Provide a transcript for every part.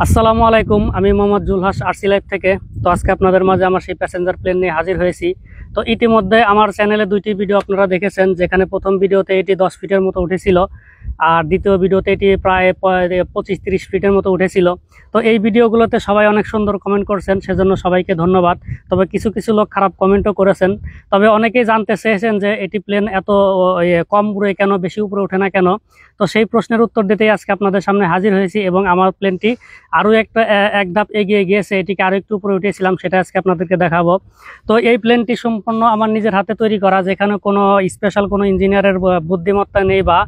আসসালামু আলাইকুম, আমি মোহাম্মদ জুলহাস আরসি লাইভ থেকে। তো আজকে আপনাদের মাঝে আমার সেই প্যাসেঞ্জার প্লেন নিয়ে হাজির হয়েছি। তো ইতিমধ্যে আমার চ্যানেলে দুইটি ভিডিও আপনারা দেখেছেন, যেখানে প্রথম ভিডিওতে এটি 10 ফিটের মতো উঠেছিল আর দ্বিতীয় ভিডিওতে এটি প্রায় 25-30 ফিটের মতো উঠেছিল। তো এই ভিডিওগুলোতে সবাই অনেক সুন্দর কমেন্ট করছেন, সেজন্য সবাইকে ধন্যবাদ। তবে কিছু কিছু লোক খারাপ কমেন্টও করেছেন। তবে অনেকেই জানতে চেয়েছেন যে এটি প্লেন এত কম উড়ে কেন, বেশি উপরে ওঠে না কেন। তো সেই প্রশ্নের উত্তর দিতেই আজকে আপনাদের সামনে হাজির হয়েছি এবং আমার প্লেনটি আরও এক ধাপ এগিয়ে গিয়েছে। এটিকে আরও একটু উপরে উঠেছিলাম, সেটা আজকে আপনাদেরকে দেখাবো। তো এই প্লেনটি সম্পূর্ণ আমার নিজের হাতে তৈরি করা, যেখানে কোনো স্পেশাল কোনো ইঞ্জিনিয়ারের বুদ্ধিমত্তা নেই বা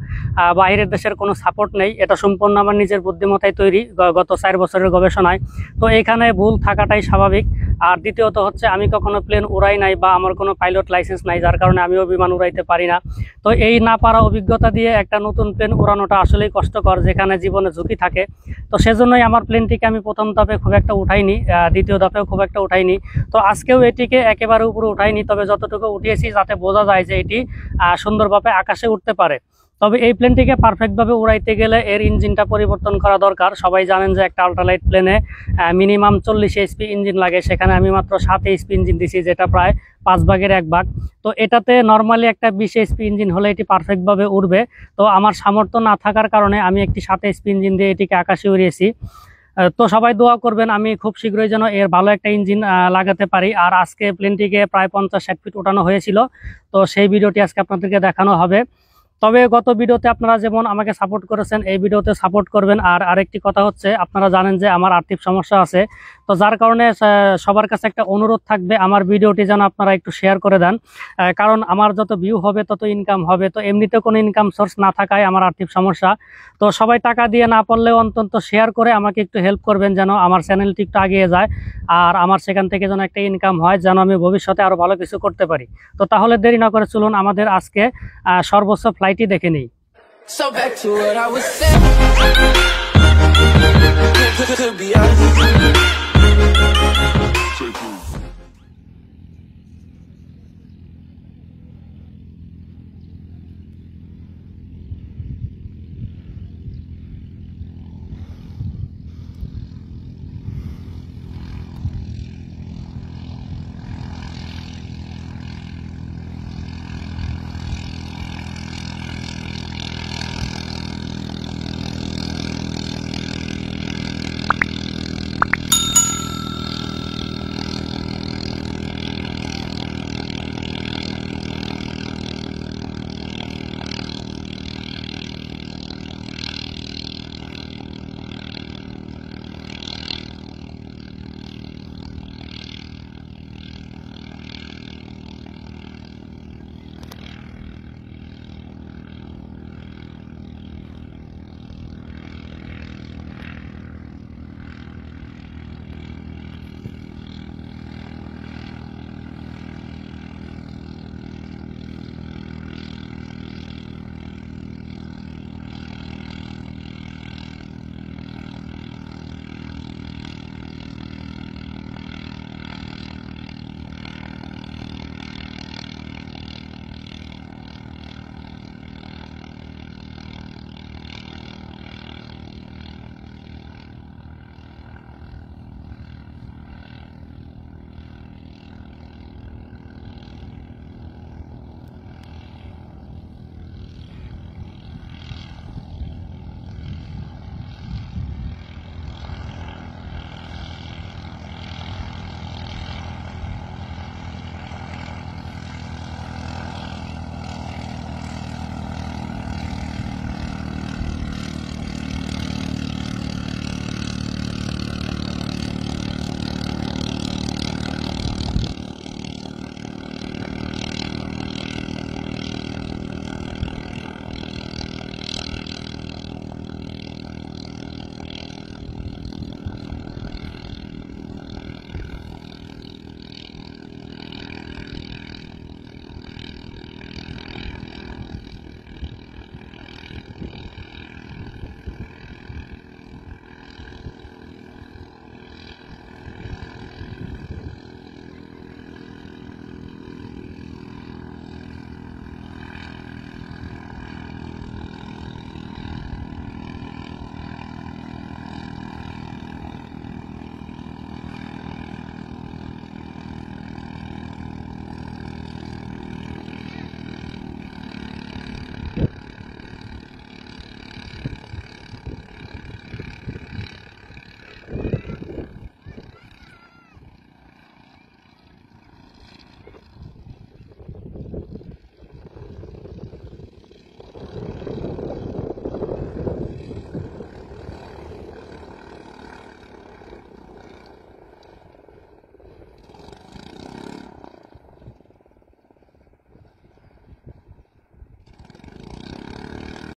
বাইরের দেশের কোনো সাপোর্ট নেই। এটা সম্পূর্ণ আমার নিজের বুদ্ধিমত্তায় তৈরি, গত 4 বছরের গবেষণায়। তো এখানে ভুল থাকাটাই স্বাভাবিক। আর দ্বিতীয়ত হচ্ছে, আমি কখনো প্লেন উড়াই নাই বা আমার কোনো পাইলট লাইসেন্স নাই, যার কারণে আমিও বিমান উড়াইতে পারি না। তো এই না পারা অভিজ্ঞতা দিয়ে একটা নতুন প্লেন উড়ানোটা আসলেই কষ্টকর, যেখানে জীবনে ঝুঁকি থাকে। তো সেজন্যই আমার প্লেনটিকে আমি প্রথম ধাপে খুব একটা উঠাইনি, দ্বিতীয় ধাপেও খুব একটা উঠাইনি। তো আজকেও এটিকে একেবারে উপরে উঠাইনি, তবে যতটুকু উঠিয়েছি যাতে বোঝা যায় যে এটি সুন্দরভাবে আকাশে উঠতে পারে। তবে এই প্লেনটিকে পারফেক্টভাবে উড়াইতে গেলে এর ইঞ্জিনটা পরিবর্তন করা দরকার। সবাই জানেন যে একটা আল্ট্রালাইট প্লেনে মিনিমাম 40 এইচপি ইঞ্জিন লাগে, সেখানে আমি মাত্র 7 এইচপি ইঞ্জিন দিছি, যেটা প্রায় 5 ভাগের 1 ভাগ। তো এটাতে নর্মালি একটা 20 এইচপি ইঞ্জিন হলে এটি পারফেক্টভাবে উড়বে। তো আমার সামর্থ্য না থাকার কারণে আমি একটি 7 এইচপি ইঞ্জিন দিয়ে এটিকে আকাশে উড়িয়েছি। তো সবাই দোয়া করবেন আমি খুব শীঘ্রই যেন এর ভালো একটা ইঞ্জিন লাগাতে পারি। আর আজকে প্লেনটিকে প্রায় 50-60 ফিট ওঠানো হয়েছিল, তো সেই ভিডিওটি আজকে আপনাদেরকে দেখানো হবে। তবে গত ভিডিওতে আপনারা যেমন আমাকে সাপোর্ট করেছেন, এই ভিডিওতে সাপোর্ট করবেন। আর আরেকটি কথা হচ্ছে, আপনারা জানেন যে আমার আর্থিক সমস্যা আছে, তো যার কারণে সবার কাছে একটা অনুরোধ থাকবে, আমার ভিডিওটি যেন আপনারা একটু শেয়ার করে দেন। কারণ আমার যত ভিউ হবে তত ইনকাম হবে। তো এমনিতে কোনো ইনকাম সোর্স না থাকায় আমার আর্থিক সমস্যা। তো সবাই টাকা দিয়ে না পারলেও অন্তত শেয়ার করে আমাকে একটু হেল্প করবেন, যেন আমার চ্যানেলটি একটু এগিয়ে যায় আর আমার সেখান থেকে যেন একটা ইনকাম হয়, যেন আমি ভবিষ্যতে আরও ভালো কিছু করতে পারি। তো তাহলে দেরি না করে চলুন আমাদের আজকে সর্বোচ্চ ফ্লাইটই দেখে নিই। So back to what I was saying.